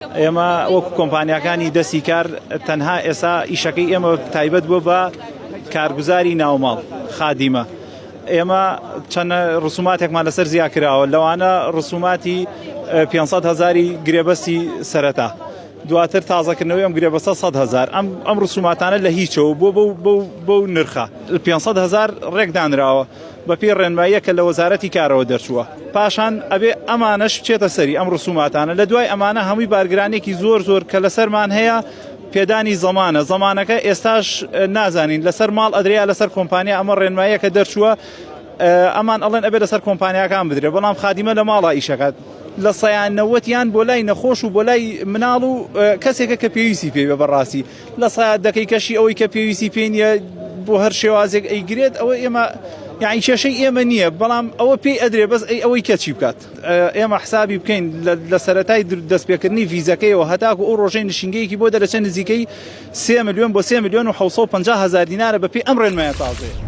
ئێمە وەکو کۆمپانیاکانی دەستی کار تەنها ئێستا ئیشەکەی ئێمە تایبەت بووە بە کارگوزاری ناوماڵ خادیمە. ئێمە چەند ڕسوماتێکمان لەسەر زیاد کراوە، لەوانە ڕسوماتی 500,000 گرێبەستی سەرەتا، دواتر تازەکردنەوەی ئەم گرێبەستە 100,000. ئەم ڕسوماتانە لە هیچەوە بۆ نرخە 500,000 ڕێکدانراوە بە پێی ڕێنماییە کە لە وەزارەتی کارەوە دەرچووە. پاشان ئەبێ ئەمانەش بچێتە سەری ئەم ڕسوماتانە. لە دوای ئەمانە هەمووی بارگرانێکی زۆر کە لەسەرمان هەیە پێدانی زەمانەکە ئێستاش نازانین لەسەر ماڵ ئەدریا لەسەر کۆمپانیا ئەمە ڕێنماییە کە دەرچووە ئەمان ئەڵێن ئەبێ لەسەر کۆمپانیاکان بدرێت، بەڵام خادیمە لە ماڵە ئیشەکەات لە سەیانەوەتیان بۆ لای نەخۆش و بۆ لای مناڵ و کەسێکە کە پێویستی پێ بە بەڕاستی لە سەیاد دەکەی کەشی ئەوەی کە پێویستی پێ نیە بۆ هەر شێوازێک ئەیگرێت. ئەوە ئێمە یعنی کێشەی ئێمە نییە، بەڵام ئەوە پێی ئەدرێ بەس ئەوەی کەچی بکات. ئێمە حسابی بکەین لە سەرەتای دەستپێکردنی ڤیزەکەیەوە هەتاکو ئەو ڕۆژەی نشینگەیەکی بۆ دەرەچێت نزیکەی 3 ملیۆن بۆ 3,750,000 دینارە بە پێی ئەم ڕێنمایە تازەیە.